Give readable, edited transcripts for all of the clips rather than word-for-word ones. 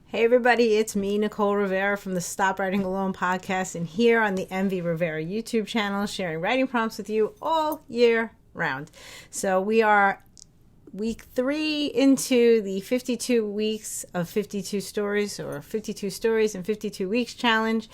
Hey everybody, it's me, Nicole Rivera from the Stop Writing Alone podcast, and here on the MV Rivera YouTube channel, sharing writing prompts with you all year round. So we are week 3 into the 52 weeks of 52 stories, or 52 stories in 52 weeks challenge,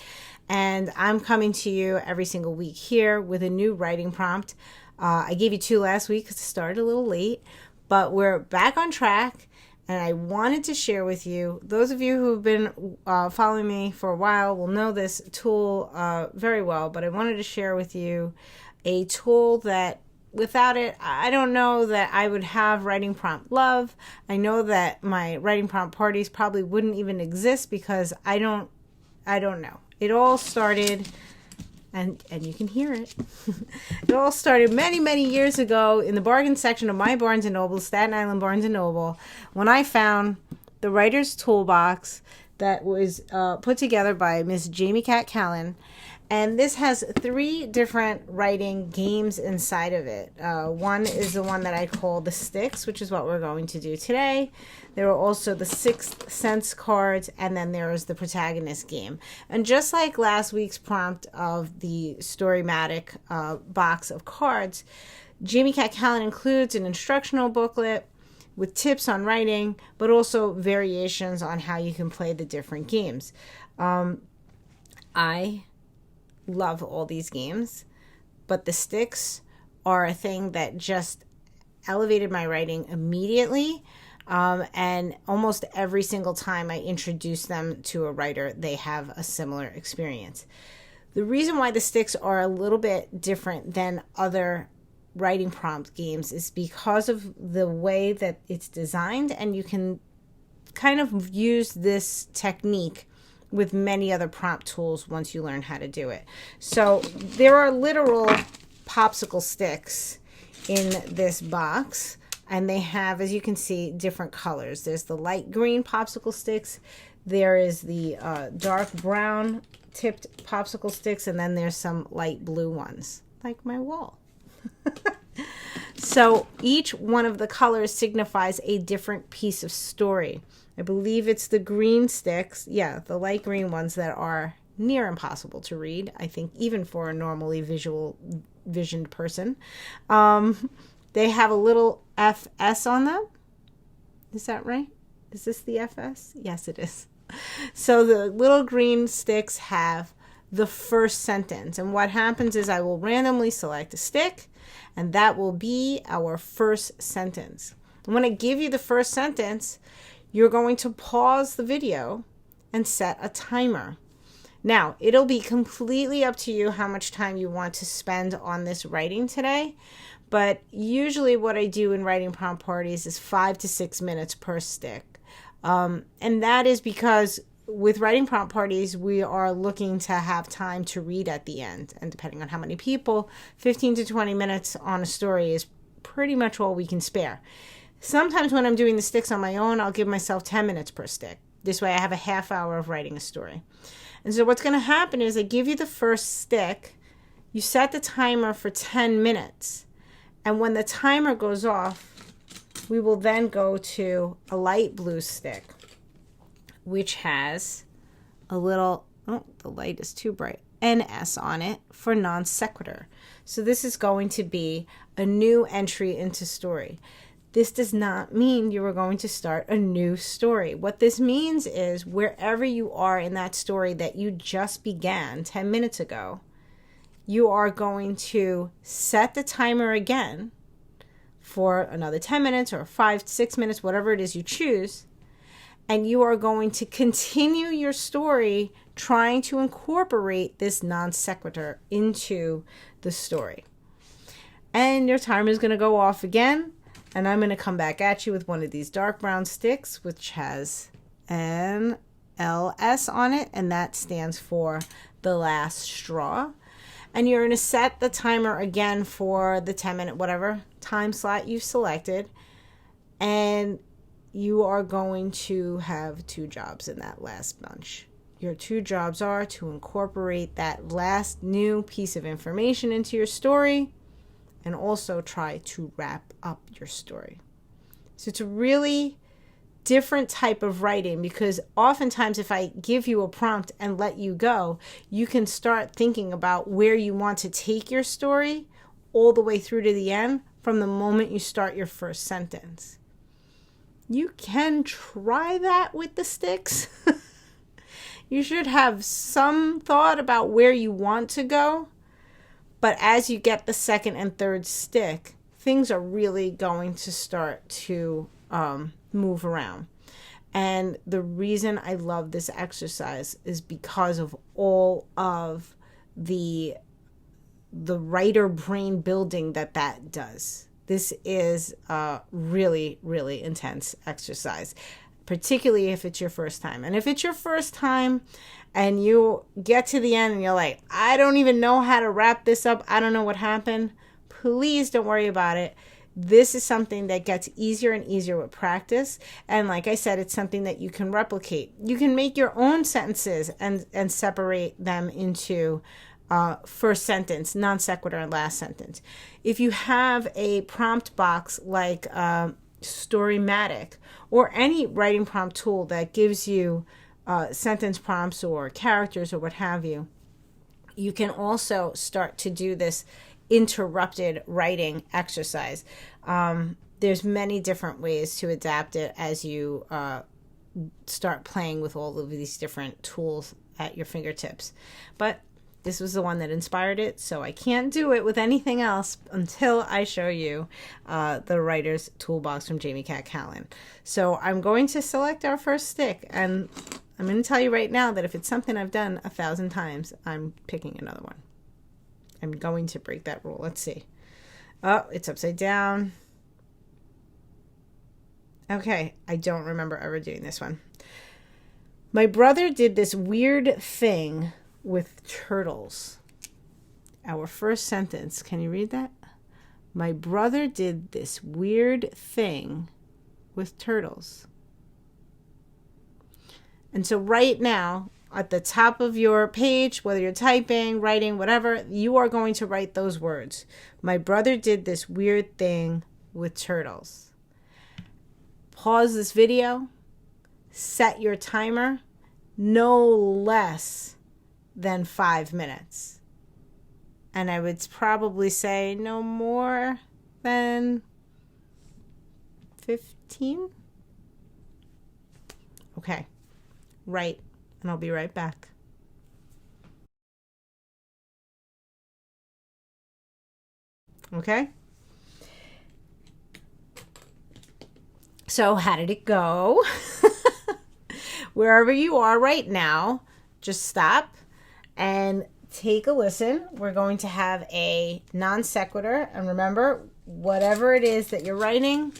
and I'm coming to you every single week here with a new writing prompt. I gave you 2 last week because it started a little late, but we're back on track. And I wanted to share with you, those of you who've been following me for a while will know this tool very well, but I wanted to share with you a tool that without it, I don't know that I would have writing prompt love. I know that my writing prompt parties probably wouldn't even exist because I don't know. It all started, and you can hear it. It all started many, many years ago in the bargain section of my Barnes & Noble, Staten Island Barnes & Noble, when I found the Writer's Toolbox that was put together by Miss Jamie Cat Callan. And this has 3 different writing games inside of it. One is the one that I call the Sticks, which is what we're going to do today. There are also the Sixth Sense cards, and then there is the Protagonist game. And just like last week's prompt of the Storymatic box of cards, Jamie Cat Callan includes an instructional booklet with tips on writing, but also variations on how you can play the different games. I love all these games, but the Sticks are a thing that just elevated my writing immediately, and almost every single time I introduce them to a writer, they have a similar experience. The reason why the Sticks are a little bit different than other writing prompt games is because of the way that it's designed, and you can kind of use this technique with many other prompt tools once you learn how to do it. So there are literal popsicle sticks in this box, and they have, as you can see, different colors. There's the light green popsicle sticks, there is the dark brown tipped popsicle sticks, and then there's some light blue ones, like my wall. So each one of the colors signifies a different piece of story. I believe it's the green sticks, the light green ones that are near impossible to read, I think, even for a normally visioned person. They have a little FS on them. Is that right? Is this the FS? Yes, it is. So the little green sticks have the first sentence. And what happens is I will randomly select a stick, and that will be our first sentence. And when I give you the first sentence, you're going to pause the video and set a timer. Now, it'll be completely up to you how much time you want to spend on this writing today, but usually what I do in writing prompt parties is 5 to 6 minutes per stick. And that is because with writing prompt parties, we are looking to have time to read at the end. And depending on how many people, 15 to 20 minutes on a story is pretty much all we can spare. Sometimes when I'm doing the sticks on my own, I'll give myself 10 minutes per stick. This way I have a half hour of writing a story. And so what's going to happen is I give you the first stick, you set the timer for 10 minutes, and when the timer goes off, we will then go to a light blue stick, which has a little, the light is too bright, NS on it for non sequitur. So this is going to be a new entry into story. This does not mean you are going to start a new story. What this means is wherever you are in that story that you just began 10 minutes ago, you are going to set the timer again for another 10 minutes or 5, 6 minutes, whatever it is you choose, and you are going to continue your story trying to incorporate this non sequitur into the story. And your timer is going to go off again. And I'm going to come back at you with one of these dark brown sticks, which has an LS on it, and that stands for the last straw. And you're going to set the timer again for the 10-minute whatever time slot you've selected. And you are going to have 2 jobs in that last bunch. Your 2 jobs are to incorporate that last new piece of information into your story, and also try to wrap up your story. So to really different type of writing, because oftentimes if I give you a prompt and let you go, you can start thinking about where you want to take your story all the way through to the end from the moment you start your first sentence. You can try that with the sticks. You should have some thought about where you want to go, but as you get the second and third stick, things are really going to start to move around. And the reason I love this exercise is because of all of the writer brain building that does. This is a really, really intense exercise, particularly if it's your first time. And if it's your first time and you get to the end and you're like, I don't even know how to wrap this up, I don't know what happened, please don't worry about it. This is something that gets easier and easier with practice. And like I said, it's something that you can replicate. You can make your own sentences and separate them into first sentence, non sequitur, and last sentence. If you have a prompt box like Storymatic or any writing prompt tool that gives you sentence prompts or characters or what have you, you can also start to do this interrupted writing exercise. There's many different ways to adapt it as you start playing with all of these different tools at your fingertips. But this was the one that inspired it, so I can't do it with anything else until I show you the Writer's Toolbox from Jamie Cat Callan. So I'm going to select our first stick, and I'm going to tell you right now that if it's something I've done 1,000 times, I'm picking another one. I'm going to break that rule. Let's see. Oh, it's upside down. Okay, I don't remember ever doing this one. My brother did this weird thing with turtles. Our first sentence. Can you read that? My brother did this weird thing with turtles. And so right now, at the top of your page, whether you're typing, writing, whatever, you are going to write those words. My brother did this weird thing with turtles. Pause this video. Set your timer. No less than 5 minutes. And I would probably say no more than 15. Okay. Right. And I'll be right back. Okay? So how did it go? Wherever you are right now, just stop and take a listen. We're going to have a non sequitur. And remember, whatever it is that you're writing,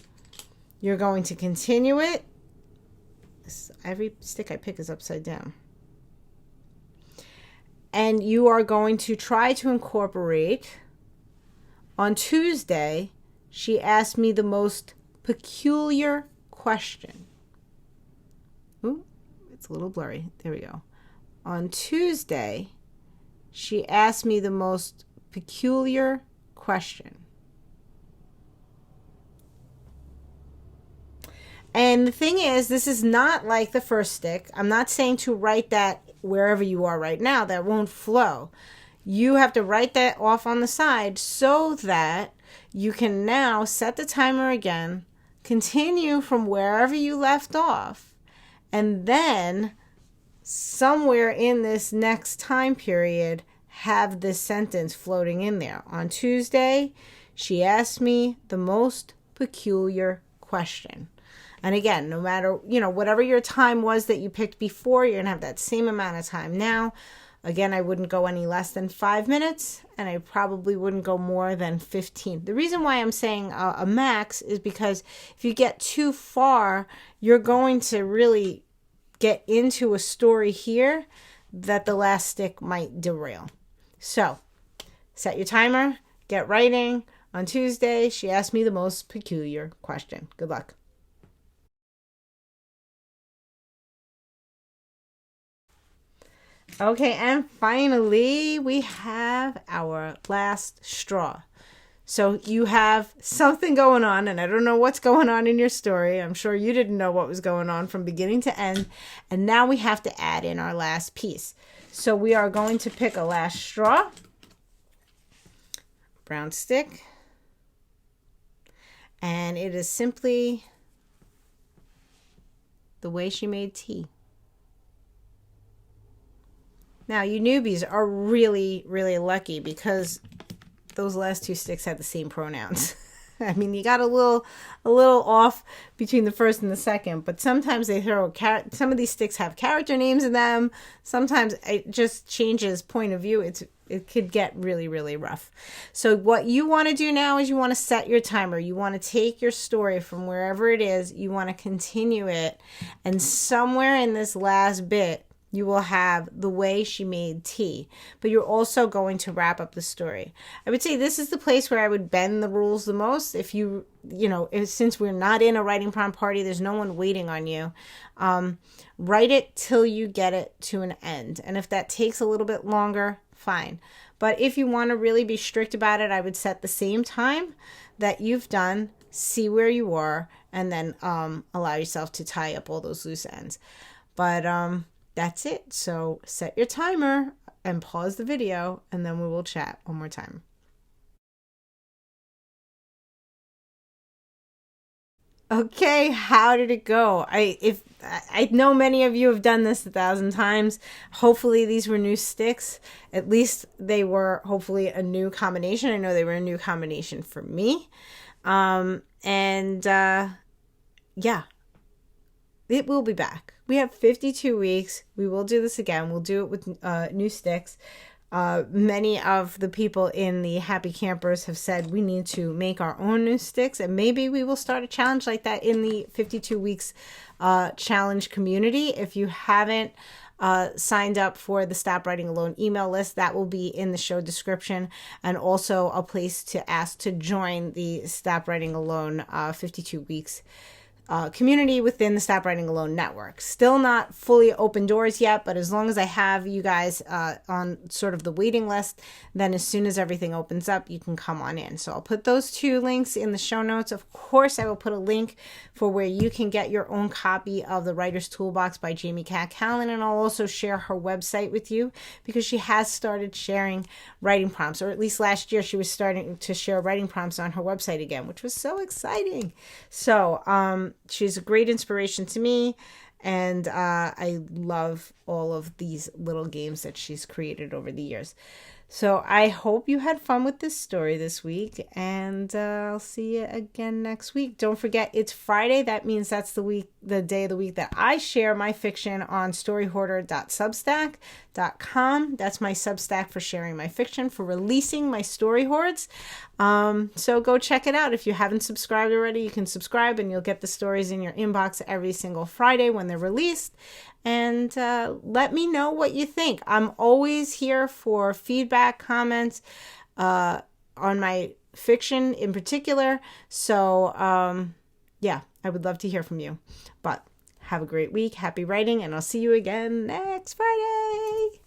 you're going to continue it. Every stick I pick is upside down. And you are going to try to incorporate. On Tuesday, she asked me the most peculiar question. Ooh, it's a little blurry. There we go. On Tuesday, she asked me the most peculiar question. And the thing is, this is not like the first stick. I'm not saying to write that wherever you are right now. That won't flow. You have to write that off on the side so that you can now set the timer again, continue from wherever you left off, and then somewhere in this next time period, have this sentence floating in there. On Tuesday, she asked me the most peculiar question. And again, no matter, whatever your time was that you picked before, you're going to have that same amount of time now. Again, I wouldn't go any less than 5 minutes, and I probably wouldn't go more than 15. The reason why I'm saying a max is because if you get too far, you're going to really get into a story here that the last stick might derail. So, set your timer, get writing. On Tuesday, she asked me the most peculiar question. Good luck. Okay, and finally, we have our last straw. So you have something going on, and I don't know what's going on in your story. I'm sure you didn't know what was going on from beginning to end. And now we have to add in our last piece. So we are going to pick a last straw, brown stick, and it is simply the way she made tea. Now, you newbies are really, really lucky because those last two sticks had the same pronouns. I mean, you got a little off between the first and the second, but sometimes they throw some of these sticks have character names in them. Sometimes it just changes point of view. It could get really, really rough. So what you want to do now is you want to set your timer. You want to take your story from wherever it is. You want to continue it, and somewhere in this last bit, you will have the way she made tea, but you're also going to wrap up the story. I would say this is the place where I would bend the rules the most. If since we're not in a writing prompt party, there's no one waiting on you. Write it till you get it to an end. And if that takes a little bit longer, fine. But if you want to really be strict about it, I would set the same time that you've done, see where you are, and then allow yourself to tie up all those loose ends. But that's it. So set your timer and pause the video, and then we will chat one more time. Okay, how did it go? I know many of you have done this 1,000 times. Hopefully these were new sticks. At least they were hopefully a new combination. I know they were a new combination for me. Yeah, it will be back. We have 52 weeks. We will do this again. We'll do it with new sticks. Many of the people in the Happy Campers have said we need to make our own new sticks, and maybe we will start a challenge like that in the 52 weeks challenge community. If you haven't signed up for the Stop Writing Alone email list, that will be in the show description, and also a place to ask to join the Stop Writing Alone 52 weeks community within the Stop Writing Alone network. Still not fully open doors yet, but as long as I have you guys on sort of the waiting list, then as soon as everything opens up, you can come on in. So I'll put those two links in the show notes. Of course, I will put a link for where you can get your own copy of the Writer's Toolbox by Jamie Cat Callan, and I'll also share her website with you because she has started sharing writing prompts, or at least last year she was starting to share writing prompts on her website again, which was so exciting. So she's a great inspiration to me, and I love all of these little games that she's created over the years. So I hope you had fun with this story this week, and I'll see you again next week. Don't forget, it's Friday. That means that's the day of the week that I share my fiction on storyhoarder.substack.com. That's my Substack for sharing my fiction, for releasing my story hoards. So go check it out. If you haven't subscribed already, you can subscribe, and you'll get the stories in your inbox every single Friday when they're released. And let me know what you think. I'm always here for feedback, comments on my fiction in particular. So, yeah, I would love to hear from you. But have a great week. Happy writing, and I'll see you again next Friday.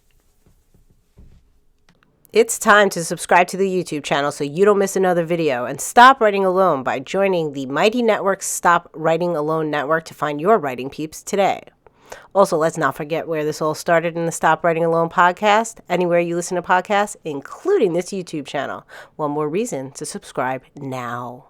It's time to subscribe to the YouTube channel so you don't miss another video, and stop writing alone by joining the Mighty Network's Stop Writing Alone network to find your writing peeps today. Also, let's not forget where this all started in the Stop Writing Alone podcast, anywhere you listen to podcasts, including this YouTube channel. One more reason to subscribe now.